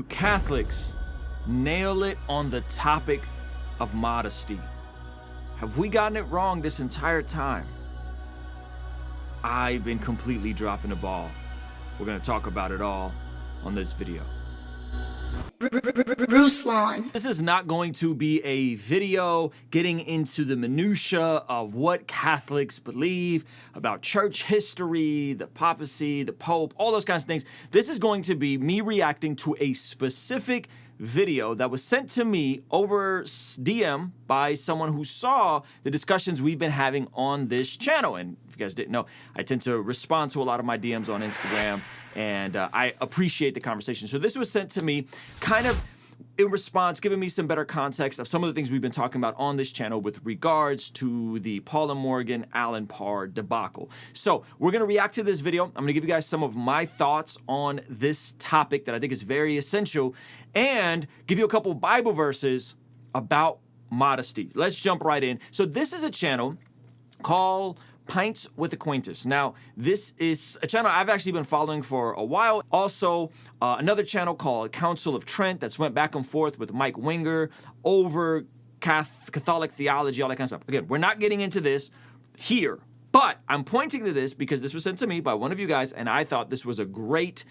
Catholics nail it on the topic of modesty. Have we gotten it wrong this entire time? I've been completely dropping the ball. We're gonna talk about it all on this video. Ruslan. This is not going to be a video getting into the minutia of what Catholics believe about church history, the papacy, the Pope, all those kinds of things. This is going to be me reacting to a specific video that was sent to me over DM by someone who saw the discussions we've been having on this channel. And if you guys didn't know, I tend to respond to a lot of my DMs on Instagram, and I appreciate the conversation. So this was sent to me kind of in response, giving me some better context of some of the things we've been talking about on this channel with regards to the Paula Morgan, Alan Parr debacle. So we're gonna react to this video. I'm gonna give you guys some of my thoughts on this topic that I think is very essential, and give you a couple Bible verses about modesty. Let's jump right in. So this is a channel called Pints with Acquaintance. Now, this is a channel I've actually been following for a while. Also, another channel called Council of Trent that's went back and forth with Mike Winger over Catholic theology, all that kind of stuff. Again, we're not getting into this here, but I'm pointing to this because this was sent to me by one of you guys, and I thought this was a great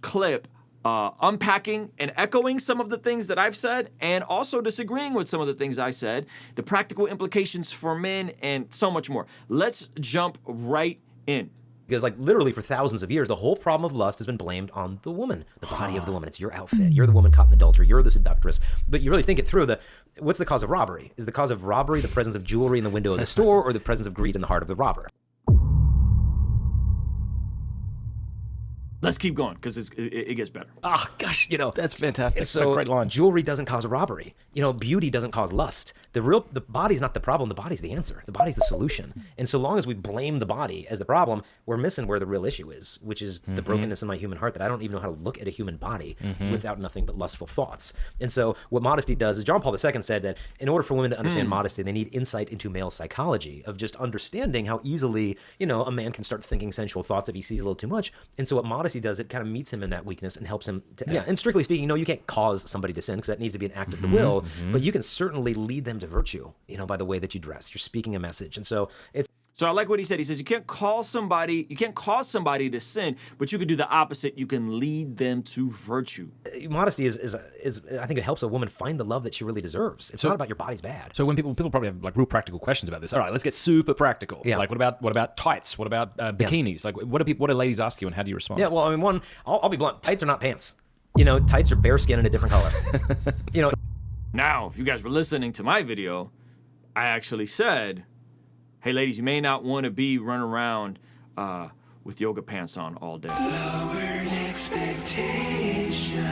clip unpacking and echoing some of the things that I've said, and also disagreeing with some of the things I said, the practical implications for men, and so much more. Let's jump right in. Because like literally for thousands of years, the whole problem of lust has been blamed on the woman, the body of the woman. It's your outfit. You're the woman caught in adultery. You're the seductress. But you really think it through, what's the cause of robbery? Is the cause of robbery the presence of jewelry in the window of the store, or the presence of greed in the heart of the robber? Let's keep going, because it gets better. Oh, gosh, that's fantastic. And so great line. Jewelry doesn't cause a robbery. Beauty doesn't cause lust. The body's not the problem. The body's the answer. The body's the solution. And so long as we blame the body as the problem, we're missing where the real issue is, which is the brokenness in my human heart, that I don't even know how to look at a human body without nothing but lustful thoughts. And so what modesty does is, John Paul II said that in order for women to understand modesty, they need insight into male psychology, of just understanding how easily, a man can start thinking sensual thoughts if he sees a little too much. And so what modesty does, it kind of meets him in that weakness and helps him to, and strictly speaking, you can't cause somebody to sin, because that needs to be an act of the will, but you can certainly lead them to virtue, by the way that you dress. You're speaking a message. And so So I like what he said. He says you can't cause somebody to sin, but you could do the opposite. You can lead them to virtue. Modesty is I think it helps a woman find the love that she really deserves. It's not about your body's bad. So when people probably have like real practical questions about this. All right, let's get super practical. Yeah. Like what about tights? What about bikinis? Like what do ladies ask you, and how do you respond? Yeah. Well, I mean, I'll be blunt. Tights are not pants. Tights are bare skin in a different color. Now, if you guys were listening to my video, I actually said, hey ladies, you may not want to be running around with yoga pants on all day. Lowered expectations.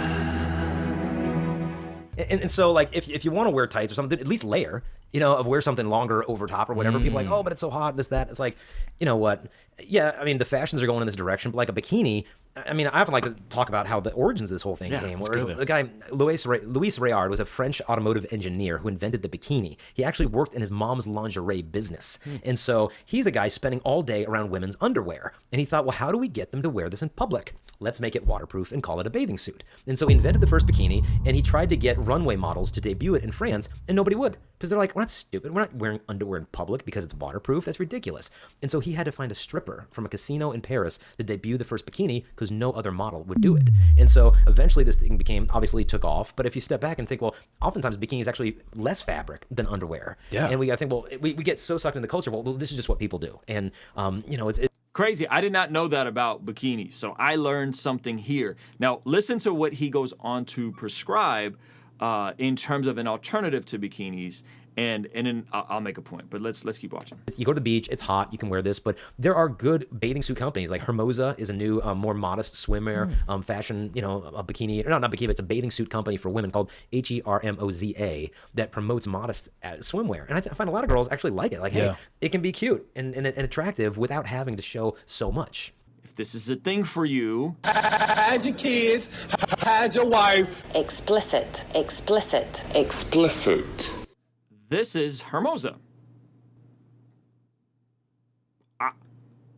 And so, like, if you want to wear tights or something, at least layer, wear something longer over top or whatever. People are like, oh, but it's so hot, this, that. It's like, you know what? Yeah, I mean, the fashions are going in this direction, but like a bikini, I mean, I often like to talk about how the origins of this whole thing came. Whereas the guy, Louis Rayard, was a French automotive engineer who invented the bikini. He actually worked in his mom's lingerie business. And so he's a guy spending all day around women's underwear. And he thought, well, how do we get them to wear this in public? Let's make it waterproof and call it a bathing suit. And so he invented the first bikini, and he tried to get runway models to debut it in France, and nobody would. Because they're like, we're not stupid. We're not wearing underwear in public because it's waterproof. That's ridiculous. And so he had to find a stripper from a casino in Paris to debut the first bikini, because no other model would do it. And so eventually this thing obviously took off. But if you step back and think, well, oftentimes bikini is actually less fabric than underwear. Yeah. And I think, well, we get so sucked in the culture. Well, this is just what people do. And, it's crazy. I did not know that about bikinis, so I learned something here. Now, listen to what he goes on to prescribe in terms of an alternative to bikinis, and then I'll make a point. But let's keep watching. You go to the beach, it's hot, you can wear this, but there are good bathing suit companies. Like Hermosa is a new, more modest swimwear, fashion, a bikini, not bikini, but it's a bathing suit company for women called Hermoza that promotes modest swimwear. And I find a lot of girls actually like it. Like, hey, it can be cute and attractive without having to show so much. If this is a thing for you, hide your kids, hide your wife. Explicit, explicit, explicit. This is Hermosa.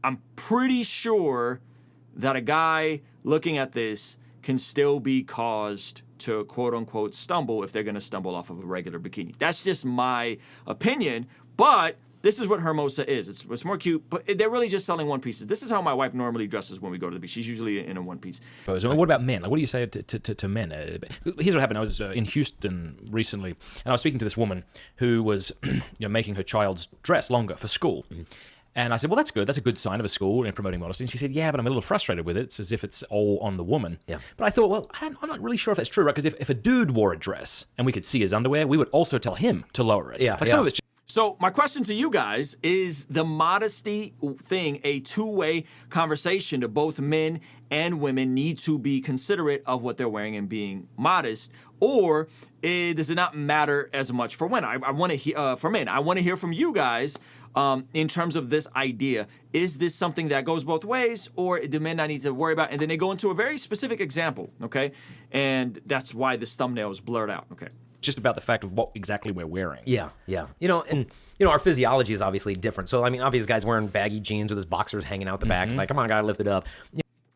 I'm pretty sure that a guy looking at this can still be caused to quote unquote stumble if they're going to stumble off of a regular bikini. That's just my opinion, but this is what Hermosa is. It's more cute, but they're really just selling one pieces. This is how my wife normally dresses when we go to the beach. She's usually in a one piece. So what about men? Like, what do you say to men? Here's what happened. I was in Houston recently, and I was speaking to this woman who was making her child's dress longer for school. And I said, well, that's good. That's a good sign of a school and promoting modesty. And she said, yeah, but I'm a little frustrated with it. It's as if it's all on the woman. Yeah. But I thought, well, I'm not really sure if that's true, right? Because if a dude wore a dress and we could see his underwear, we would also tell him to lower it. Yeah. Some of it's So my question to you guys, is the modesty thing a two-way conversation? To both men and women need to be considerate of what they're wearing and being modest, or does it not matter as much for women? I want to hear for men. I want to hear from you guys in terms of this idea. Is this something that goes both ways, or do men not need to worry about? And then they go into a very specific example, okay? And that's why this thumbnail is blurred out, okay? just about the fact of what exactly we're wearing. Yeah, yeah. Our physiology is obviously different. So, I mean, obviously, this guy's wearing baggy jeans with his boxers hanging out the back. It's like, come on, I gotta lift it up.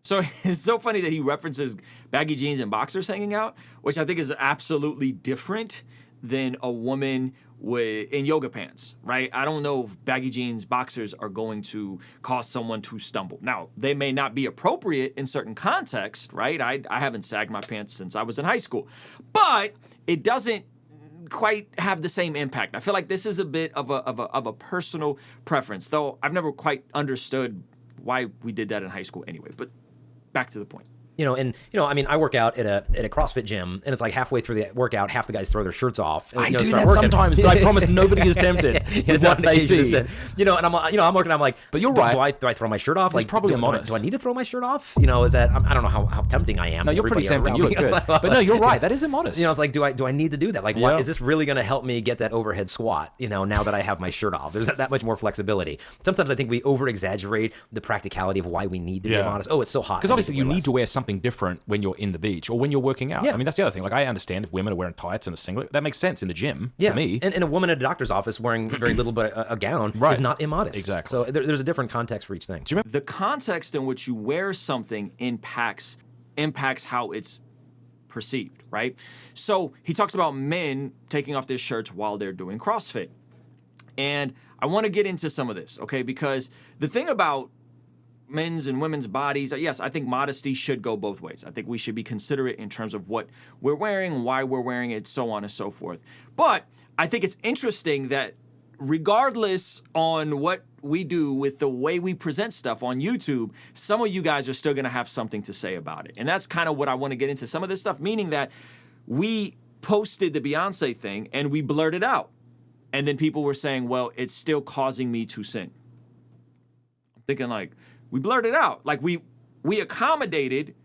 So it's so funny that he references baggy jeans and boxers hanging out, which I think is absolutely different than a woman in yoga pants, right? I don't know if baggy jeans, boxers are going to cause someone to stumble. Now, they may not be appropriate in certain contexts, right? I haven't sagged my pants since I was in high school, but it doesn't quite have the same impact. I feel like this is a bit of a personal preference, though I've never quite understood why we did that in high school anyway, but back to the point. I mean, I work out at a CrossFit gym, and it's like halfway through the workout, half the guys throw their shirts off. And, I do that sometimes, but I promise nobody is tempted with what they see. And I'm working, I'm like, but you're right. Do I throw my shirt off? Like, probably modest. Do I need to throw my shirt off? Is that, I don't know how tempting I am. No, you're pretty tempting. You look good. But no, you're right. That is immodest. It's like, do I need to do that? Like, why, is this really going to help me get that overhead squat, now that I have my shirt off? There's that much more flexibility. Sometimes I think we over-exaggerate the practicality of why we need to be modest. Oh, it's so hot. Because obviously you need to wear something different when you're in the beach or when you're working out. I mean, that's the other thing. Like, I understand if women are wearing tights and a singlet, that makes sense in the gym to me. And a woman at a doctor's office wearing very little but a gown is not immodest. Exactly. So there's a different context for each thing. The context in which you wear something impacts how it's perceived, right? So he talks about men taking off their shirts while they're doing CrossFit. And I want to get into some of this, okay? Because the thing about men's and women's bodies, yes, I think modesty should go both ways. I think we should be considerate in terms of what we're wearing, why we're wearing it, so on and so forth. But I think it's interesting that regardless on what we do with the way we present stuff on YouTube, some of you guys are still going to have something to say about it. And that's kind of what I want to get into. Some of this stuff, meaning that we posted the Beyonce thing and we blurred it out. And then people were saying, well, it's still causing me to sin. I'm thinking like, we blurred it out. Like we accommodated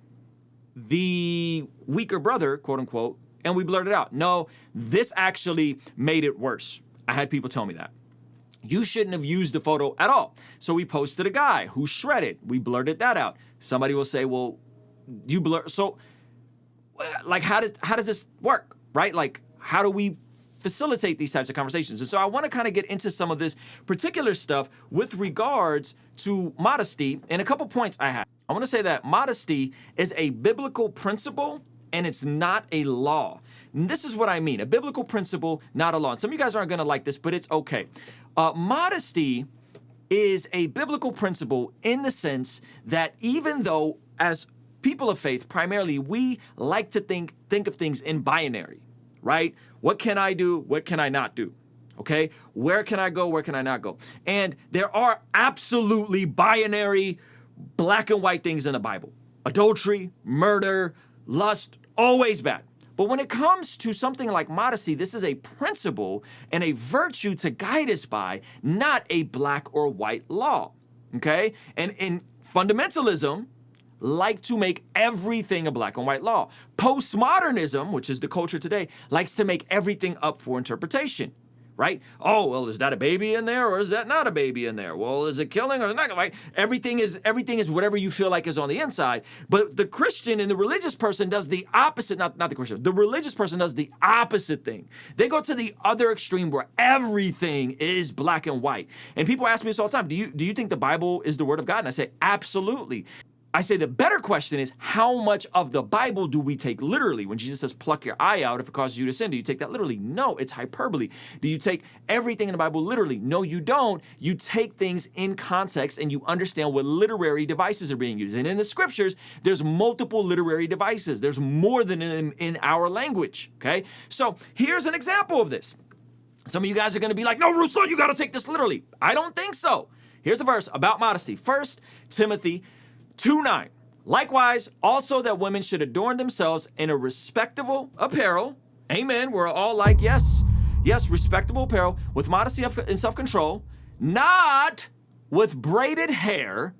the weaker brother, quote unquote, and we blurred it out. No, this actually made it worse. I had people tell me that. You shouldn't have used the photo at all. So we posted a guy who shredded. We blurted that out. Somebody will say, well, you blur. So like, how does this work, right? Like, how do we facilitate these types of conversations? And so I want to kind of get into some of this particular stuff with regards to modesty. And a couple points I have. I want to say that modesty is a biblical principle and it's not a law. And this is what I mean. A biblical principle, not a law. And some of you guys aren't going to like this, but it's okay. Modesty is a biblical principle in the sense that even though as people of faith, primarily, we like to think of things in binary, right? What can I do? What can I not do? Okay? Where can I go? Where can I not go? And there are absolutely binary black and white things in the Bible. Adultery, murder, lust, always bad. But when it comes to something like modesty, this is a principle and a virtue to guide us by, not a black or white law. Okay? And in fundamentalism, like to make everything a black and white law. Postmodernism, which is the culture today, likes to make everything up for interpretation, right? Oh, well, is that a baby in there or is that not a baby in there? Well, is it killing or not? Right? Everything is whatever you feel like is on the inside. But the Christian and the religious person does the opposite, not the Christian. The religious person does the opposite thing. They go to the other extreme where everything is black and white. And people ask me this all the time, do you think the Bible is the word of God? And I say, absolutely. I say the better question is, how much of the Bible do we take literally? When Jesus says, pluck your eye out if it causes you to sin, do you take that literally? No, it's hyperbole. Do you take everything in the Bible literally? No, you don't. You take things in context and you understand what literary devices are being used. And in the scriptures, there's multiple literary devices. There's more than in our language, okay? So here's an example of this. Some of you guys are gonna be like, no, Ruslan, you gotta take this literally. I don't think so. Here's a verse about modesty. 1 Timothy 2:9. Likewise, also that women should adorn themselves in a respectable apparel. Amen. We're all like, yes, respectable apparel with modesty and self-control, not with braided hair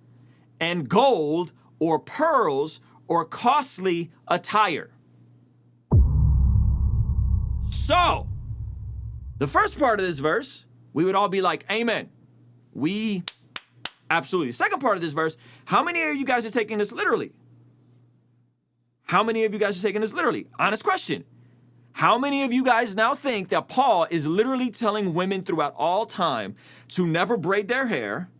and gold or pearls or costly attire. So, the first part of this verse, we would all be like, amen. Absolutely. The second part of this verse, how many of you guys are taking this literally? How many of you guys are taking this literally? Honest question. How many of you guys now think that Paul is literally telling women throughout all time to never braid their hair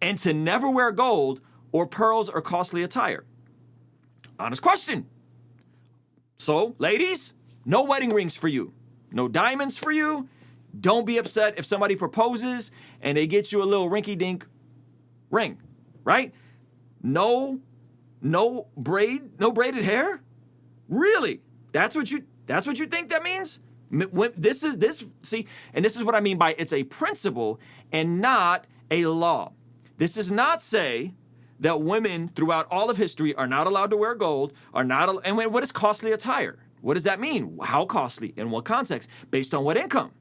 and to never wear gold or pearls or costly attire? Honest question. So, ladies, no wedding rings for you. No diamonds for you. Don't be upset if somebody proposes and they get you a little rinky-dink ring, right? No braided hair? Really? That's what you think that means? This is what I mean by it's a principle and not a law. This does not say that women throughout all of history are not allowed to wear gold, and what is costly attire? What does that mean? How costly? In what context? Based on what income,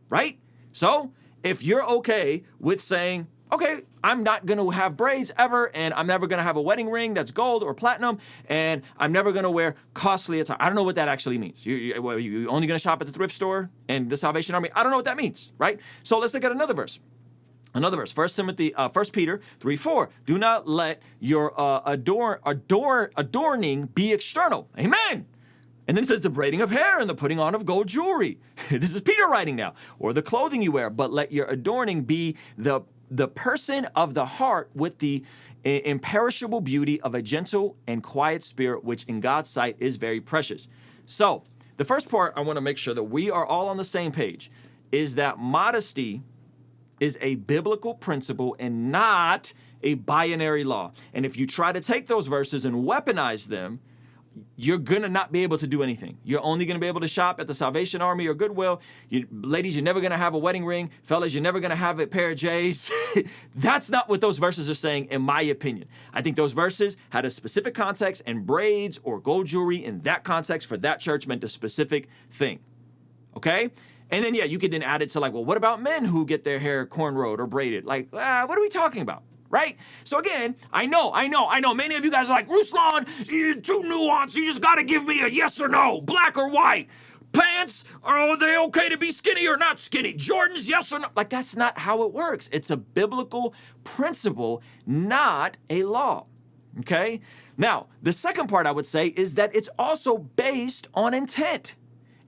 right? So if you're okay with saying, okay, I'm not gonna have braids ever, and I'm never gonna have a wedding ring that's gold or platinum, and I'm never gonna wear costly attire. I don't know what that actually means. You only gonna shop at the thrift store and the Salvation Army? I don't know what that means, right? So let's look at another verse. 1 Peter 3:4. Do not let your adorning be external. Amen. And then it says the braiding of hair and the putting on of gold jewelry. This is Peter writing now. Or the clothing you wear, but let your adorning be the person of the heart with the imperishable beauty of a gentle and quiet spirit, which in God's sight is very precious. So the first part I want to make sure that we are all on the same page is that modesty is a biblical principle and not a binary law. And if you try to take those verses and weaponize them, you're gonna not be able to do anything. You're only gonna be able to shop at the Salvation Army or Goodwill. Ladies, you're never gonna have a wedding ring. Fellas, you're never gonna have a pair of J's. That's not what those verses are saying, in my opinion. I think those verses had a specific context, and braids or gold jewelry in that context for that church meant a specific thing, okay? And then, yeah, you could then add it to like, well, what about men who get their hair cornrowed or braided? Like, what are we talking about? Right? So again, I know. Many of you guys are like, Ruslan, you're too nuanced. You just got to give me a yes or no, black or white. Pants, are they okay to be skinny or not skinny? Jordans, yes or no? Like, that's not how it works. It's a biblical principle, not a law. Okay? Now, the second part I would say is that it's also based on intent.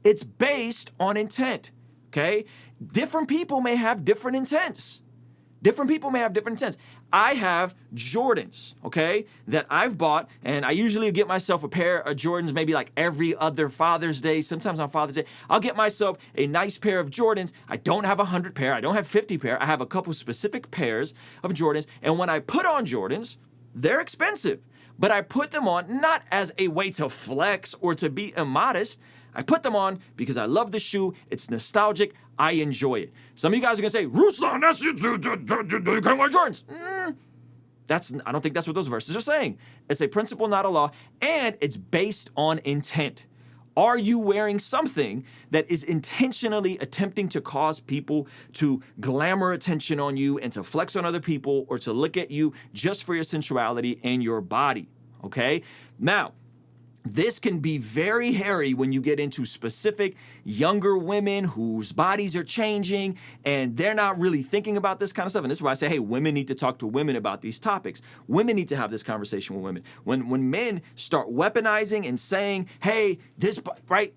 It's based on intent. Okay? Different people may have different intents. I have Jordans, okay, that I've bought, and I usually get myself a pair of Jordans maybe like every other Father's Day. Sometimes on Father's Day, I'll get myself a nice pair of Jordans. I don't have 100 pair. I don't have 50 pair. I have a couple specific pairs of Jordans, and when I put on Jordans, they're expensive, but I put them on not as a way to flex or to be immodest. I put them on because I love the shoe. It's nostalgic. I enjoy it. Some of you guys are gonna say, Ruslan, that's you can't wear Jordans. I don't think that's what those verses are saying. It's a principle, not a law, and it's based on intent. Are you wearing something that is intentionally attempting to cause people to glamour attention on you and to flex on other people or to look at you just for your sensuality and your body? Okay? Now, this can be very hairy when you get into specific younger women whose bodies are changing and they're not really thinking about this kind of stuff. And this is why I say, hey, women need to talk to women about these topics. Women need to have this conversation with women. When men start weaponizing and saying, hey, this, right,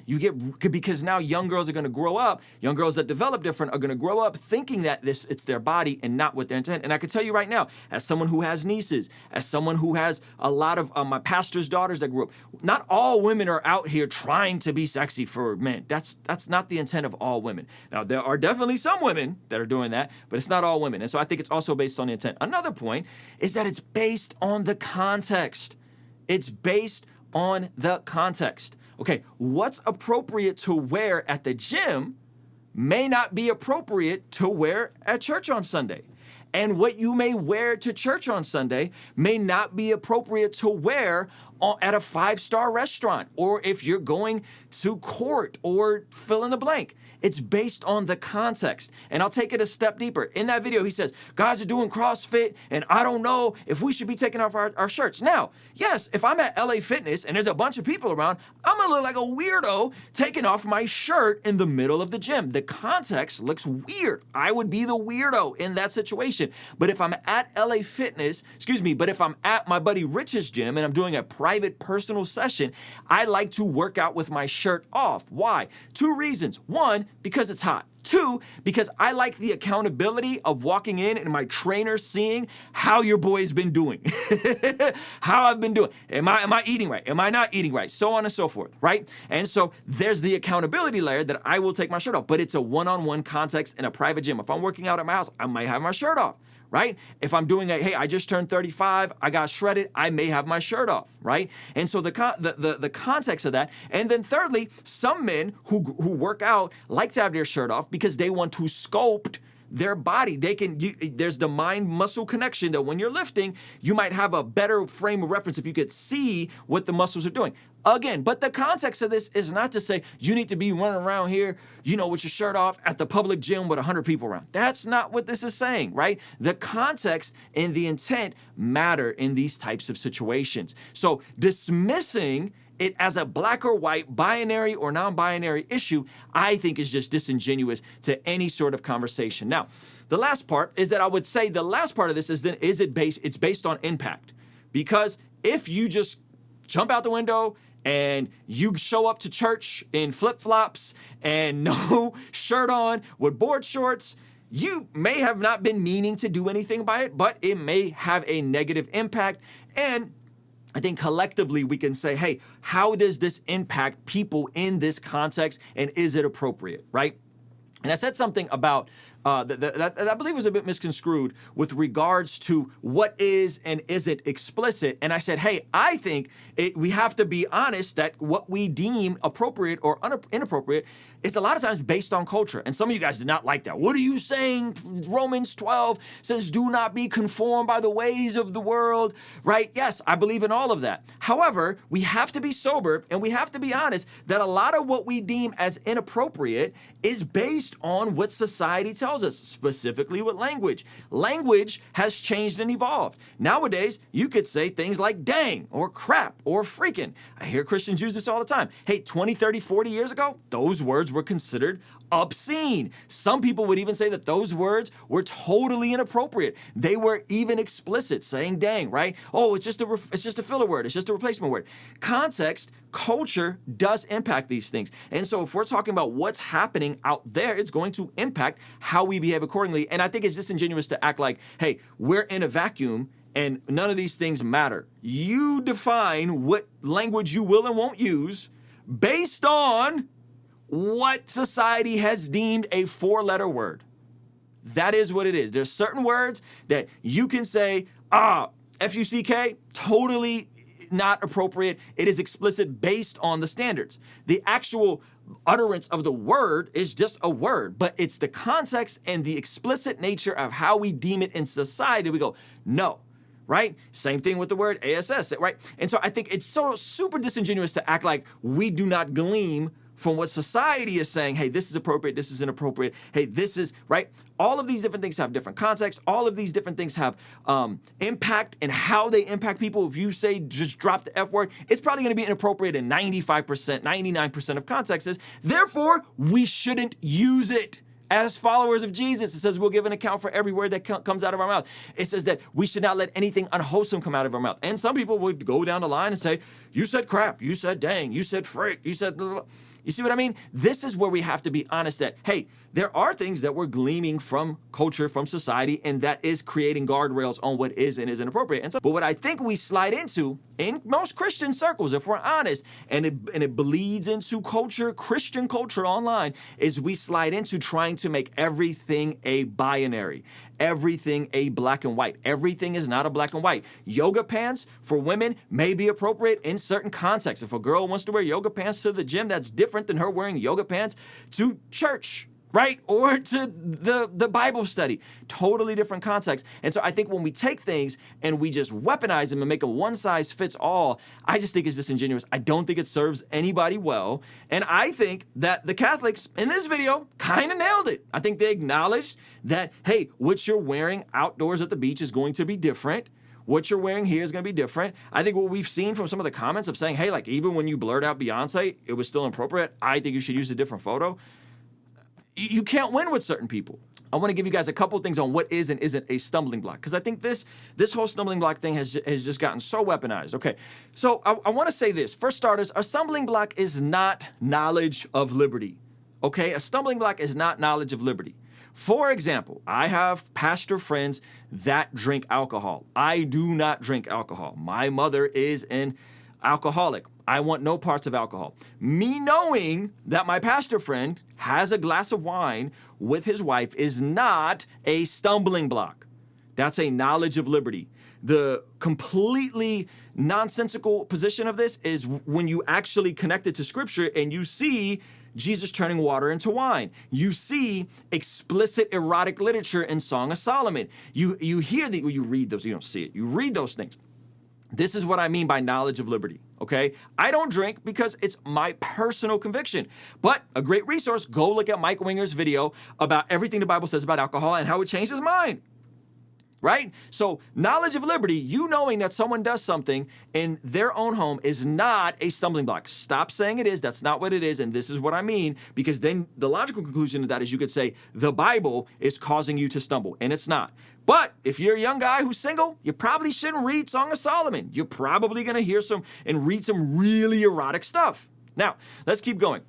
you get, because now young girls are going to grow up, young girls that develop different are going to grow up thinking that it's their body and not what their intent. And I can tell you right now, as someone who has nieces, as someone who has a lot of my pastor's daughters that grew up, not all women are out here trying to be sexy for men. That's not the intent of all women. Now, there are definitely some women that are doing that, but it's not all women. And so I think it's also based on the intent. Another point is that it's based on the context. It's based on the context. Okay, what's appropriate to wear at the gym may not be appropriate to wear at church on Sunday. And what you may wear to church on Sunday may not be appropriate to wear at a 5-star restaurant, or if you're going to court, or fill in the blank. It's based on the context. And I'll take it a step deeper. In that video, he says, guys are doing CrossFit, and I don't know if we should be taking off our shirts. Now, yes, if I'm at LA Fitness and there's a bunch of people around, I'm gonna look like a weirdo taking off my shirt in the middle of the gym. The context looks weird. I would be the weirdo in that situation. But if I'm at LA Fitness, but if I'm at my buddy Rich's gym and I'm doing a private personal session, I like to work out with my shirt off. Why? 2 reasons. 1, because it's hot. 2, because I like the accountability of walking in and my trainer seeing how your boy's been doing, how I've been doing. Am I eating right? Am I not eating right? So on and so forth, right? And so there's the accountability layer that I will take my shirt off, but it's a one-on-one context in a private gym. If I'm working out at my house, I might have my shirt off. Right? If I'm doing hey, I just turned 35, I got shredded, I may have my shirt off, right? And so the context of that. And then thirdly, some men who work out like to have their shirt off because they want to sculpt their body. There's the mind-muscle connection that when you're lifting, you might have a better frame of reference if you could see what the muscles are doing. Again, but the context of this is not to say you need to be running around here, with your shirt off at the public gym with 100 people around. That's not what this is saying, right? The context and the intent matter in these types of situations. So dismissing it as a black or white, binary or non-binary issue, I think is just disingenuous to any sort of conversation. Now, the last part is that I would say the last part of this is then it's based on impact. Because if you just jump out the window and you show up to church in flip-flops and no shirt on with board shorts, you may have not been meaning to do anything by it, but it may have a negative impact. And I think collectively we can say, hey, how does this impact people in this context, and is it appropriate, right? And I said something about that I believe was a bit misconstrued with regards to what is and isn't explicit. And I said, hey, I think we have to be honest that what we deem appropriate or inappropriate is a lot of times based on culture. And some of you guys did not like that. What are you saying? Romans 12 says, do not be conformed by the ways of the world, right? Yes, I believe in all of that. However, we have to be sober and we have to be honest that a lot of what we deem as inappropriate is based on what society tells us, specifically with language. Language has changed and evolved. Nowadays, you could say things like dang or crap or freaking. I hear Christians use this all the time. Hey, 20, 30, 40 years ago, those words were considered obscene. Some people would even say that those words were totally inappropriate. They were even explicit, saying dang, right? Oh, it's just a filler word. It's just a replacement word. Context, culture does impact these things. And so if we're talking about what's happening out there, it's going to impact how we behave accordingly. And I think it's disingenuous to act like, hey, we're in a vacuum and none of these things matter. You define what language you will and won't use based on what society has deemed a 4-letter word. That is what it is. There's certain words that you can say, F-U-C-K, totally not appropriate. It is explicit based on the standards. The actual utterance of the word is just a word, but it's the context and the explicit nature of how we deem it in society. We go, no, right? Same thing with the word ASS, right? And so I think it's so super disingenuous to act like we do not glean from what society is saying, hey, this is appropriate, this is inappropriate, hey, this is, right? All of these different things have different contexts. All of these different things have impact and how they impact people. If you say just drop the F word, it's probably gonna be inappropriate in 95%, 99% of contexts. Therefore, we shouldn't use it. As followers of Jesus, it says we'll give an account for every word that comes out of our mouth. It says that we should not let anything unwholesome come out of our mouth. And some people would go down the line and say, you said crap, you said dang, you said frick, you said blah, blah. You see what I mean? This is where we have to be honest that, hey, there are things that we're gleaming from culture, from society, and that is creating guardrails on what is and isn't appropriate. And so, but what I think we slide into in most Christian circles, if we're honest, and it bleeds into culture, Christian culture online, is we slide into trying to make everything a binary, everything a black and white. Everything is not a black and white. Yoga pants for women may be appropriate in certain contexts. If a girl wants to wear yoga pants to the gym, that's different than her wearing yoga pants to church, right? Or to the Bible study. Totally different context. And so I think when we take things and we just weaponize them and make them one size fits all, I just think it's disingenuous. I don't think it serves anybody well. And I think that the Catholics in this video kind of nailed it. I think they acknowledged that, hey, what you're wearing outdoors at the beach is going to be different. What you're wearing here is going to be different. I think what we've seen from some of the comments of saying, hey, like even when you blurred out Beyonce, it was still inappropriate. I think you should use a different photo. You can't win with certain people. I want to give you guys a couple things on what is and isn't a stumbling block, because I think this whole stumbling block thing has just gotten so weaponized. Okay, so I want to say this. For starters, a stumbling block is not knowledge of liberty. Okay, a stumbling block is not knowledge of liberty. For example, I have pastor friends that drink alcohol. I do not drink alcohol. My mother is an alcoholic. I want no parts of alcohol. Me knowing that my pastor friend has a glass of wine with his wife is not a stumbling block. That's a knowledge of liberty. The completely nonsensical position of this is when you actually connect it to scripture and you see Jesus turning water into wine. You see explicit erotic literature in Song of Solomon. You hear the, you read those, you don't see it. You read those things. This is what I mean by knowledge of liberty, okay? I don't drink because it's my personal conviction. But a great resource, go look at Mike Winger's video about everything the Bible says about alcohol and how it changed his mind. Right? So knowledge of liberty, you knowing that someone does something in their own home is not a stumbling block. Stop saying it is. That's not what it is. And this is what I mean, because then the logical conclusion of that is you could say the Bible is causing you to stumble, and it's not. But if you're a young guy who's single, you probably shouldn't read Song of Solomon. You're probably going to hear some and read some really erotic stuff. Now, let's keep going.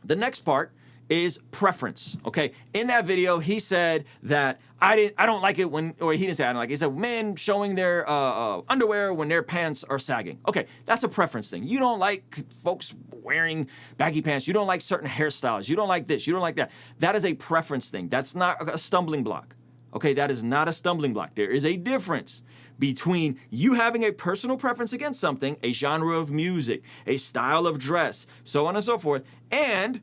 The next part is preference, okay? In that video, he said that I don't like it when, or he didn't say I don't like it, he said men showing their underwear when their pants are sagging. Okay, that's a preference thing. You don't like folks wearing baggy pants. You don't like certain hairstyles. You don't like this. You don't like that. That is a preference thing. That's not a stumbling block. Okay, that is not a stumbling block. There is a difference between you having a personal preference against something, a genre of music, a style of dress, so on and so forth, and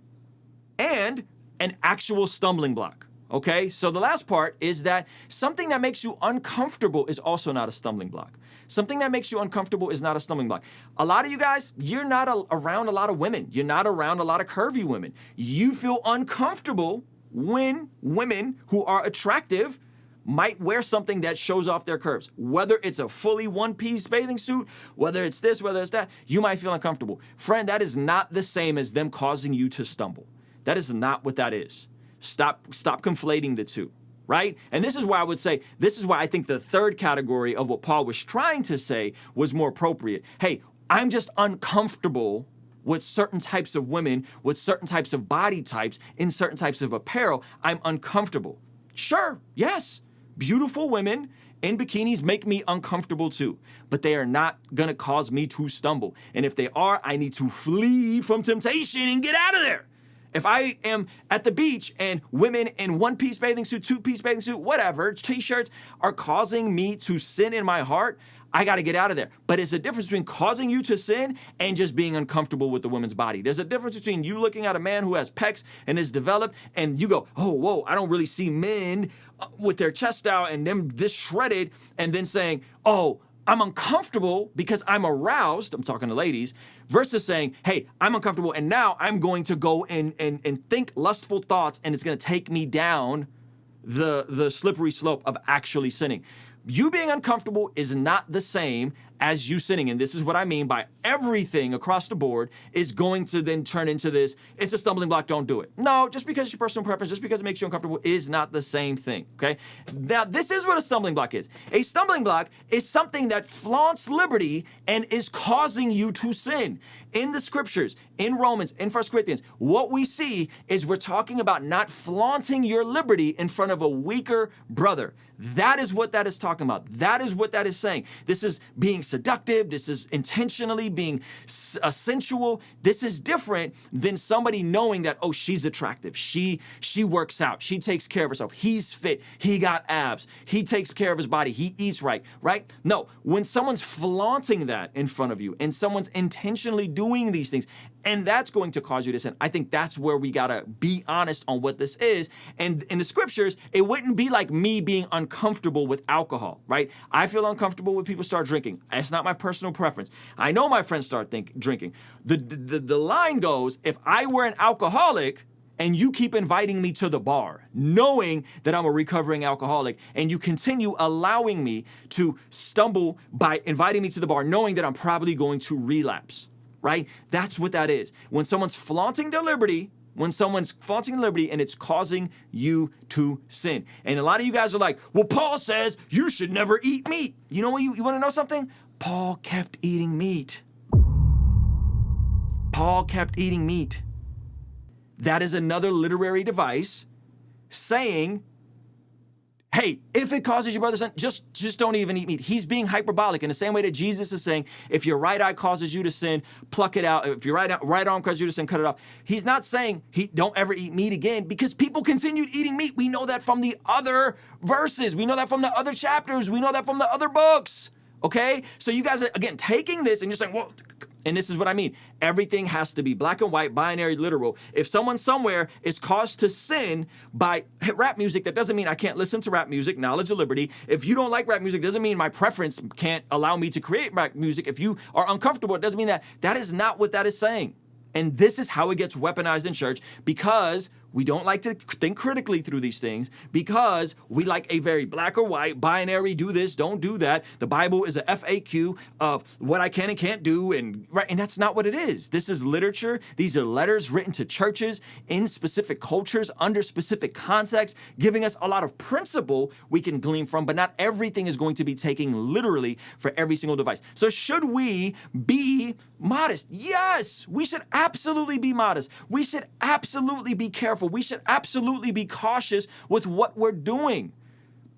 an actual stumbling block. Okay, so the last part is that something that makes you uncomfortable is also not a stumbling block. Something that makes you uncomfortable is not a stumbling block. A lot of you guys, you're not around a lot of women. You're not around a lot of curvy women. You feel uncomfortable when women who are attractive might wear something that shows off their curves. Whether it's a fully one-piece bathing suit, whether it's this, whether it's that, you might feel uncomfortable. Friend, that is not the same as them causing you to stumble. That is not what that is. Stop conflating the two, right? And this is why I would say, this is why I think the third category of what Paul was trying to say was more appropriate. Hey, I'm just uncomfortable with certain types of women, with certain types of body types, in certain types of apparel. I'm uncomfortable. Sure, yes, beautiful women in bikinis make me uncomfortable too, but they are not gonna cause me to stumble. And if they are, I need to flee from temptation and get out of there. If I am at the beach and women in one-piece bathing suit, two-piece bathing suit, whatever, t-shirts are causing me to sin in my heart, I got to get out of there. But it's a difference between causing you to sin and just being uncomfortable with the woman's body. There's a difference between you looking at a man who has pecs and is developed and you go, oh, whoa, I don't really see men with their chest out and them this shredded, and then saying, oh, I'm uncomfortable because I'm aroused, I'm talking to ladies, versus saying, hey, I'm uncomfortable and now I'm going to go and think lustful thoughts and it's going to take me down the slippery slope of actually sinning. You being uncomfortable is not the same as you sinning. And this is what I mean by everything across the board is going to then turn into this, it's a stumbling block, don't do it. No, just because it's your personal preference, just because it makes you uncomfortable is not the same thing, okay? Now, this is what a stumbling block is. A stumbling block is something that flaunts liberty and is causing you to sin. In the scriptures, in Romans, in 1 Corinthians, what we see is we're talking about not flaunting your liberty in front of a weaker brother. That is what that is talking about. That is what that is saying. This is being seductive. This is intentionally being sensual. This is different than somebody knowing that, oh, she's attractive. She works out. She takes care of herself. He's fit. He got abs. He takes care of his body. He eats right, right? No, when someone's flaunting that in front of you and someone's intentionally doing these things, and that's going to cause you to sin. I think that's where we gotta be honest on what this is. And in the scriptures, it wouldn't be like me being uncomfortable with alcohol, right? I feel uncomfortable when people start drinking. It's not my personal preference. I know my friends start drinking. The line goes, if I were an alcoholic and you keep inviting me to the bar, knowing that I'm a recovering alcoholic, and you continue allowing me to stumble by inviting me to the bar, knowing that I'm probably going to relapse. Right? That's what that is. When someone's flaunting their liberty, and it's causing you to sin. And a lot of you guys are like, well, Paul says you should never eat meat. You know what? You want to know something? Paul kept eating meat. Paul kept eating meat. That is another literary device saying, hey, if it causes your brother sin, just don't even eat meat. He's being hyperbolic in the same way that Jesus is saying, if your right eye causes you to sin, pluck it out. If your right arm causes you to sin, cut it off. He's not saying don't ever eat meat again because people continued eating meat. We know that from the other verses. We know that from the other chapters. We know that from the other books. Okay? So you guys are, again, taking this and you're saying, well, and this is what I mean. Everything has to be black and white, binary, literal. If someone somewhere is caused to sin by rap music, that doesn't mean I can't listen to rap music, knowledge of liberty. If you don't like rap music, doesn't mean my preference can't allow me to create rap music. If you are uncomfortable, it doesn't mean that. That is not what that is saying. And this is how it gets weaponized in church because we don't like to think critically through these things because we like a very black or white, binary, do this, don't do that. The Bible is a FAQ of what I can and can't do, and that's not what it is. This is literature. These are letters written to churches in specific cultures, under specific contexts, giving us a lot of principle we can glean from, but not everything is going to be taken literally for every single device. So should we be modest? Yes, we should absolutely be modest. We should absolutely be careful. We should absolutely be cautious with what we're doing.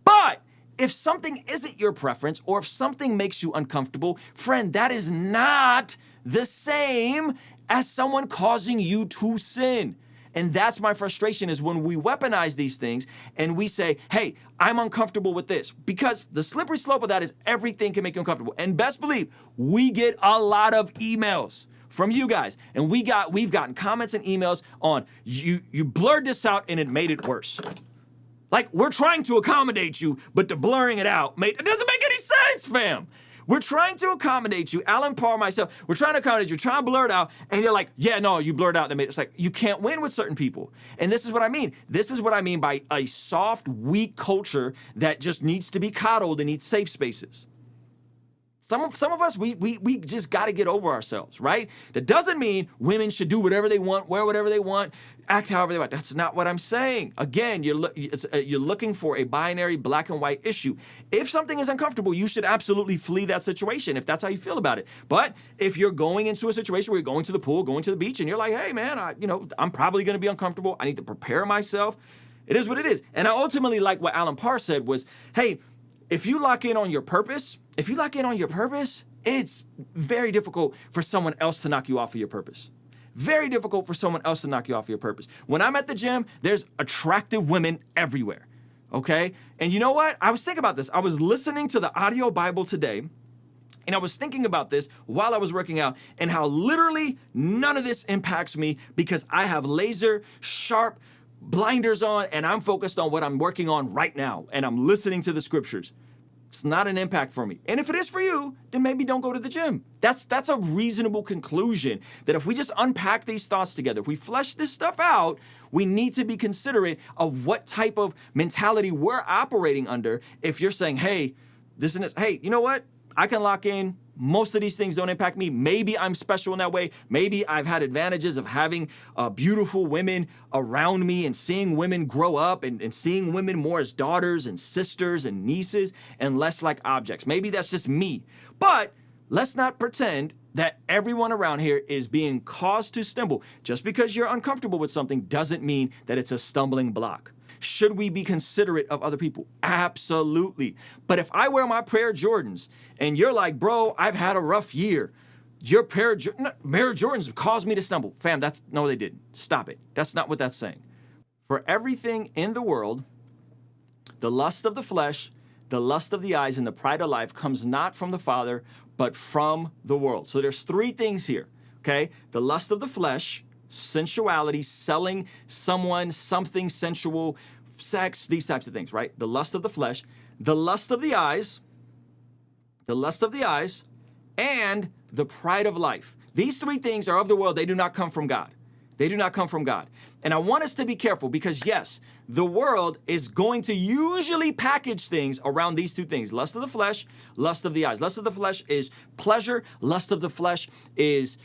But if something isn't your preference or if something makes you uncomfortable, friend, that is not the same as someone causing you to sin. And that's my frustration is when we weaponize these things and we say, hey, I'm uncomfortable with this. Because the slippery slope of that is everything can make you uncomfortable. And best believe, we get a lot of emails from you guys. And we've gotten comments and emails on, you blurred this out and it made it worse. Like, we're trying to accommodate you, but the blurring it out, it doesn't make any sense, fam. We're trying to accommodate you, Alan Parr, myself, we're trying to accommodate you, trying to blur it out, and you're like, yeah, no, you blurred out. It's like, you can't win with certain people. And this is what I mean. This is what I mean by a soft, weak culture that just needs to be coddled and needs safe spaces. Some of us, we just got to get over ourselves, right? That doesn't mean women should do whatever they want, wear whatever they want, act however they want. That's not what I'm saying. Again, you're looking for a binary black and white issue. If something is uncomfortable, you should absolutely flee that situation if that's how you feel about it. But if you're going into a situation where you're going to the pool, going to the beach, and you're like, hey man, I'm probably going to be uncomfortable. I need to prepare myself. It is what it is. And I ultimately like what Alan Parr said was, hey, if you lock in on your purpose, it's very difficult for someone else to knock you off of your purpose. Very difficult for someone else to knock you off of your purpose. When I'm at the gym, there's attractive women everywhere, okay? And you know what? I was thinking about this. I was listening to the audio Bible today, and I was thinking about this while I was working out and how literally none of this impacts me because I have laser sharp blinders on and I'm focused on what I'm working on right now and I'm listening to the scriptures. It's not an impact for me. And if it is for you, then maybe don't go to the gym. That's a reasonable conclusion, that if we just unpack these thoughts together, if we flesh this stuff out, we need to be considerate of what type of mentality we're operating under. If you're saying, hey, this and this, hey, you know what? I can lock in. Most of these things don't impact me. Maybe I'm special in that way. Maybe I've had advantages of having beautiful women around me and seeing women grow up and seeing women more as daughters and sisters and nieces and less like objects. Maybe that's just me. But let's not pretend that everyone around here is being caused to stumble. Just because you're uncomfortable with something doesn't mean that it's a stumbling block. Should we be considerate of other people? Absolutely. But if I wear my pair of Jordans and you're like, bro, I've had a rough year. Your pair of Jordans caused me to stumble. Fam, no, they didn't. Stop it. That's not what that's saying. For everything in the world, the lust of the flesh, the lust of the eyes, and the pride of life comes not from the Father, but from the world. So there's three things here, okay? The lust of the flesh, sensuality, selling someone something sensual, sex, these types of things, right? The lust of the flesh, the lust of the eyes, and the pride of life. These three things are of the world. They do not come from God. They do not come from God. And I want us to be careful because, yes, the world is going to usually package things around these two things: lust of the flesh, lust of the eyes. Lust of the flesh is pleasure. Lust of the flesh is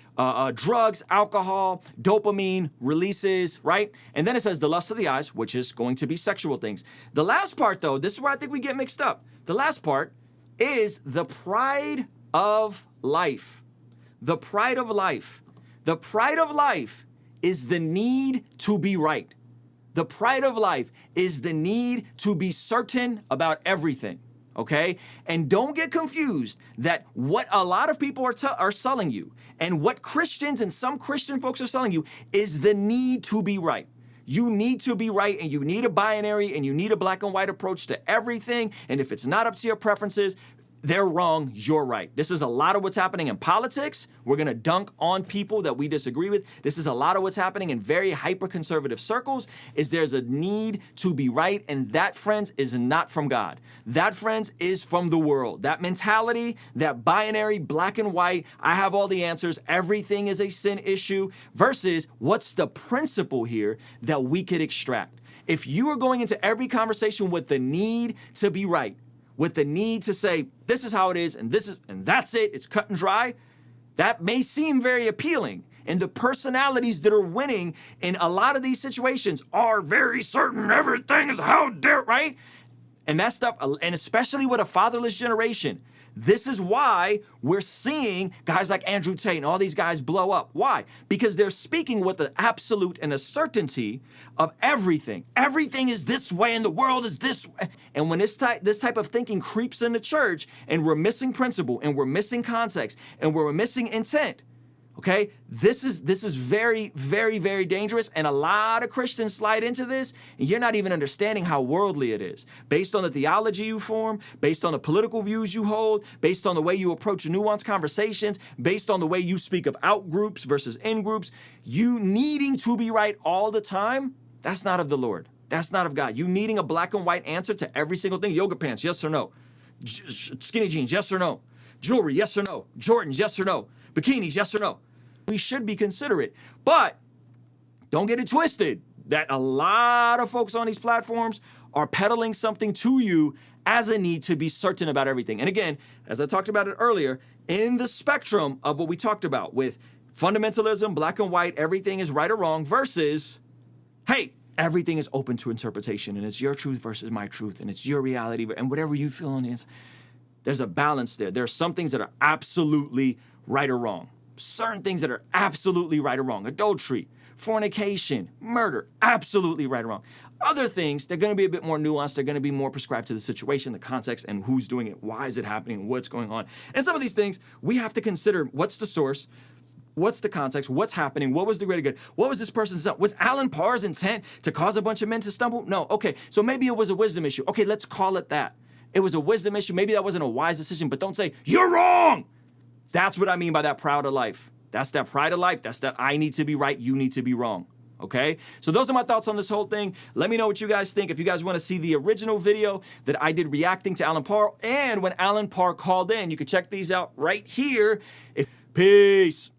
drugs, alcohol, dopamine releases, right? And then it says the lust of the eyes, which is going to be sexual things. The last part, though, this is where I think we get mixed up. The last part is the pride of life. The pride of life. The pride of life is the need to be right. The pride of life is the need to be certain about everything, okay? And don't get confused that what a lot of people are selling you and what Christians and some Christian folks are selling you is the need to be right. You need to be right, and you need a binary, and you need a black and white approach to everything. And if it's not up to your preferences, they're wrong, you're right. This is a lot of what's happening in politics. We're gonna dunk on people that we disagree with. This is a lot of what's happening in very hyper-conservative circles, is there's a need to be right, and that, friends, is not from God. That, friends, is from the world. That mentality, that binary, black and white, I have all the answers, everything is a sin issue, versus what's the principle here that we could extract. If you are going into every conversation with the need to be right, with the need to say, this is how it is, and that's it, it's cut and dry, that may seem very appealing. And the personalities that are winning in a lot of these situations are very certain everything is how dare, right? And that stuff, and especially with a fatherless generation, this is why we're seeing guys like Andrew Tate and all these guys blow up. Why? Because they're speaking with the absolute and a certainty of everything. Everything is this way and the world is this way. And when this type of thinking creeps into church and we're missing principle and we're missing context and we're missing intent, okay, this is very, very, very dangerous, and a lot of Christians slide into this, and you're not even understanding how worldly it is. Based on the theology you form, based on the political views you hold, based on the way you approach nuanced conversations, based on the way you speak of out groups versus in groups, you needing to be right all the time, that's not of the Lord. That's not of God. You needing a black and white answer to every single thing. Yoga pants, yes or no? Skinny jeans, yes or no? Jewelry, yes or no? Jordans, yes or no? Bikinis, yes or no? We should be considerate, but don't get it twisted that a lot of folks on these platforms are peddling something to you as a need to be certain about everything. And again, as I talked about it earlier, in the spectrum of what we talked about with fundamentalism, black and white, everything is right or wrong, versus, hey, everything is open to interpretation and it's your truth versus my truth and it's your reality and whatever you feel on the inside. There's a balance there. There are some things that are absolutely right or wrong. Certain things that are absolutely right or wrong. Adultery, fornication, murder, absolutely right or wrong. Other things, they're going to be a bit more nuanced. They're going to be more prescribed to the situation, the context, and who's doing it, why is it happening, what's going on. And some of these things, we have to consider what's the source, what's the context, what's happening, what was the greater good, what was this person's intent? Was Alan Parr's intent to cause a bunch of men to stumble? No. Okay, so maybe it was a wisdom issue. Okay, let's call it that. It was a wisdom issue. Maybe that wasn't a wise decision, but don't say, you're wrong. That's what I mean by that pride of life. That's that pride of life. That's that I need to be right, you need to be wrong. okay? So those are my thoughts on this whole thing. Let me know what you guys think. If you guys want to see the original video that I did reacting to Alan Parr, and when Alan Parr called in, you can check these out right here. Peace.